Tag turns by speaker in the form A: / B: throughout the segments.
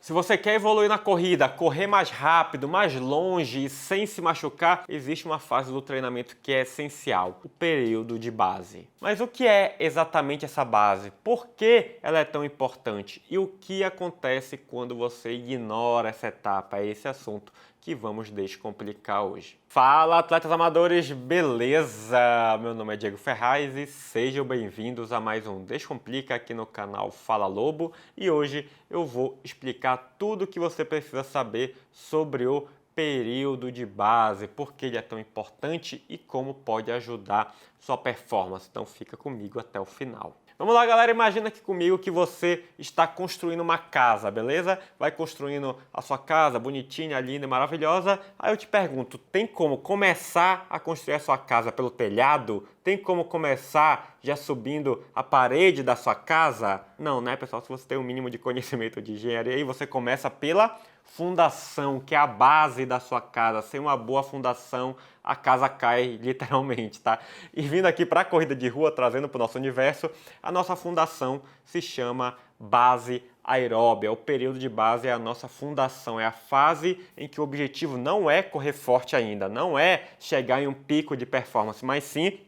A: Se você quer evoluir na corrida, correr mais rápido, mais longe e sem se machucar, existe uma fase do treinamento que é essencial, o período de base. Mas o que é exatamente essa base? Por que ela é tão importante? E o que acontece quando você ignora essa etapa? É esse assunto que vamos descomplicar hoje. Fala, atletas amadores, beleza? Meu nome é Diego Ferraz e sejam bem-vindos a mais um Descomplica aqui no canal Fala Lobo. E hoje eu vou explicar tudo o que você precisa saber sobre o período de base, por que ele é tão importante e como pode ajudar sua performance. Então fica comigo até o final. Vamos lá, galera, imagina aqui comigo que você está construindo uma casa, beleza? Vai construindo a sua casa bonitinha, linda e maravilhosa. Aí eu te pergunto, tem como começar a construir a sua casa pelo telhado? Tem como começar já subindo a parede da sua casa? Não, né, pessoal? Se você tem um mínimo de conhecimento de engenharia, aí você começa pela fundação, que é a base da sua casa. Sem uma boa fundação, a casa cai literalmente, tá? E vindo aqui para a corrida de rua, trazendo para o nosso universo, a nossa fundação se chama base aeróbia. O período de base é a nossa fundação, é a fase em que o objetivo não é correr forte ainda, não é chegar em um pico de performance, mas sim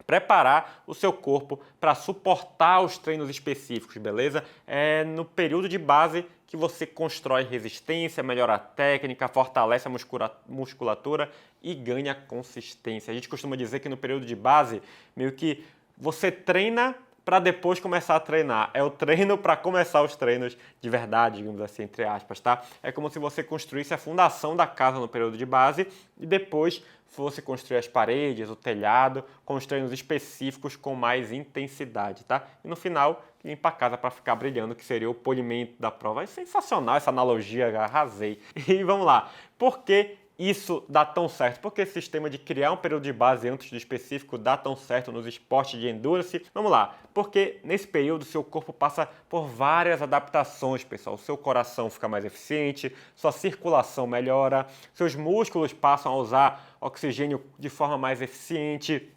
A: preparar o seu corpo para suportar os treinos específicos, beleza? É no período de base que você constrói resistência, melhora a técnica, fortalece a musculatura e ganha consistência. A gente costuma dizer que no período de base, meio que você treina para depois começar a treinar. É o treino para começar os treinos de verdade, digamos assim, entre aspas, tá? É como se você construísse a fundação da casa no período de base e depois fosse construir as paredes, o telhado, com os treinos específicos com mais intensidade, tá? E no final, limpa a casa para ficar brilhando, que seria o polimento da prova. É sensacional essa analogia, arrasei. E vamos lá. Por que isso dá tão certo? Porque esse sistema de criar um período de base antes do específico dá tão certo nos esportes de endurance? Vamos lá, porque nesse período seu corpo passa por várias adaptações, pessoal. O seu coração fica mais eficiente, sua circulação melhora, seus músculos passam a usar oxigênio de forma mais eficiente.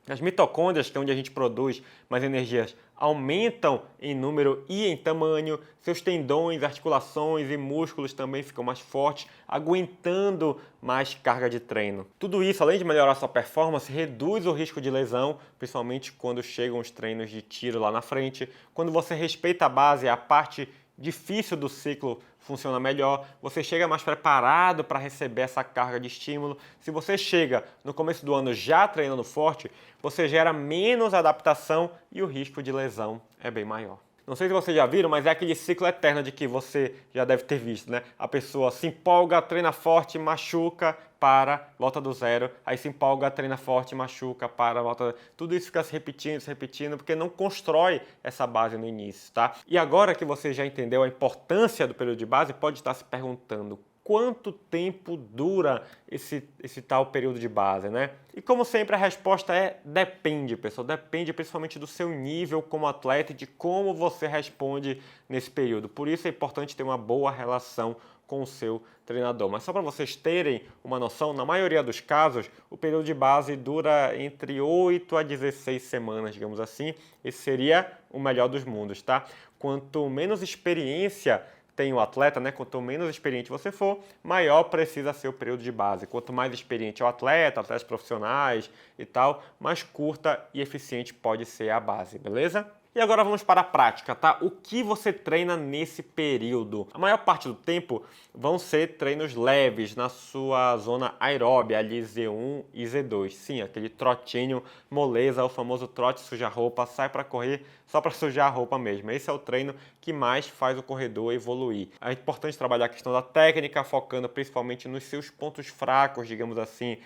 A: As mitocôndrias, que é onde a gente produz mais energias, aumentam em número e em tamanho, seus tendões, articulações e músculos também ficam mais fortes, aguentando mais carga de treino. Tudo isso, além de melhorar sua performance, reduz o risco de lesão, principalmente quando chegam os treinos de tiro lá na frente. Quando você respeita a base, a parte difícil do ciclo funciona melhor, você chega mais preparado para receber essa carga de estímulo. Se você chega no começo do ano já treinando forte, você gera menos adaptação e o risco de lesão é bem maior. Não sei se vocês já viram, mas é aquele ciclo eterno de que você já deve ter visto, né? A pessoa se empolga, treina forte, machuca, para, volta do zero, aí se empolga, treina forte, machuca, para, volta. Tudo isso fica se repetindo, porque não constrói essa base no início, tá? E agora que você já entendeu a importância do período de base, pode estar se perguntando quanto tempo dura esse tal período de base, né? E como sempre a resposta é depende, pessoal. Depende principalmente do seu nível como atleta e de como você responde nesse período. Por isso é importante ter uma boa relação com o seu treinador. Mas só para vocês terem uma noção, na maioria dos casos, o período de base dura entre 8 a 16 semanas, digamos assim. Esse seria o melhor dos mundos, tá? Quanto menos experiência tem o atleta, né? Quanto menos experiente você for, maior precisa ser o período de base. Quanto mais experiente é o atleta, atletas profissionais e tal, mais curta e eficiente pode ser a base, beleza? E agora vamos para a prática, tá? O que você treina nesse período? A maior parte do tempo vão ser treinos leves na sua zona aeróbia, ali Z1 e Z2. Sim, aquele trotinho moleza, o famoso trote suja-roupa, sai para correr só para sujar a roupa mesmo. Esse é o treino que mais faz o corredor evoluir. É importante trabalhar a questão da técnica, focando principalmente nos seus pontos fracos, digamos assim.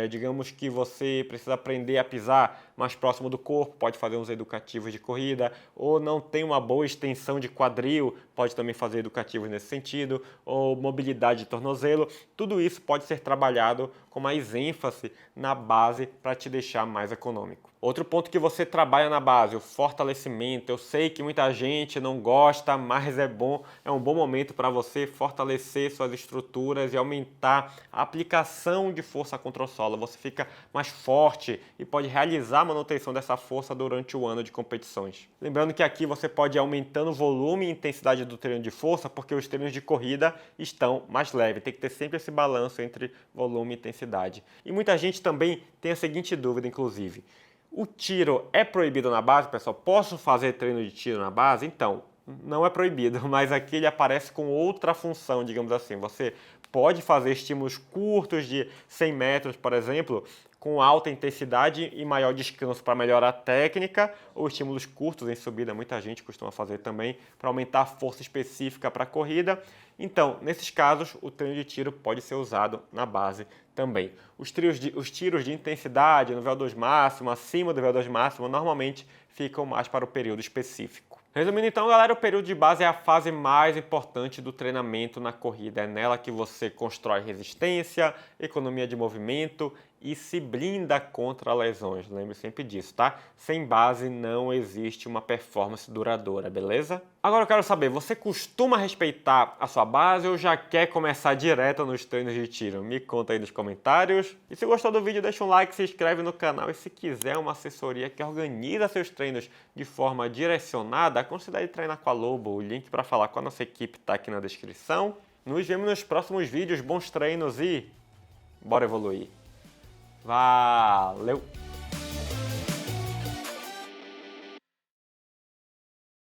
A: Digamos que você precisa aprender a pisar mais próximo do corpo, pode fazer uns educativos de corrida, ou não tem uma boa extensão de quadril, pode também fazer educativos nesse sentido, ou mobilidade de tornozelo. Tudo isso pode ser trabalhado com mais ênfase na base para te deixar mais econômico. Outro ponto que você trabalha na base, o fortalecimento. Eu sei que muita gente não gosta, mas é um bom momento para você fortalecer suas estruturas e aumentar a aplicação de força contra o solo. Você fica mais forte e pode realizar a manutenção dessa força durante o ano de competições. Lembrando que aqui você pode ir aumentando o volume e intensidade do treino de força, porque os treinos de corrida estão mais leves. Tem que ter sempre esse balanço entre volume e intensidade. E muita gente também tem a seguinte dúvida, inclusive. O tiro é proibido na base, pessoal? Posso fazer treino de tiro na base? Então, não é proibido, mas aqui ele aparece com outra função, digamos assim. Você pode fazer estímulos curtos de 100 metros, por exemplo, com alta intensidade e maior descanso para melhorar a técnica, ou estímulos curtos em subida, muita gente costuma fazer também, para aumentar a força específica para a corrida. Então, nesses casos, o treino de tiro pode ser usado na base também. Os tiros de intensidade no VO2 máximo, acima do VO2 máximo, normalmente ficam mais para o período específico. Resumindo então, galera, o período de base é a fase mais importante do treinamento na corrida. É nela que você constrói resistência, economia de movimento e se blinda contra lesões. Lembre sempre disso, tá? Sem base não existe uma performance duradoura, beleza? Agora eu quero saber, você costuma respeitar a sua base ou já quer começar direto nos treinos de tiro? Me conta aí nos comentários. E se gostou do vídeo, deixa um like, se inscreve no canal. E se quiser uma assessoria que organiza seus treinos de forma direcionada, considere treinar com a Lobo. O link para falar com a nossa equipe está aqui na descrição. Nos vemos nos próximos vídeos. Bons treinos e bora evoluir! Valeu!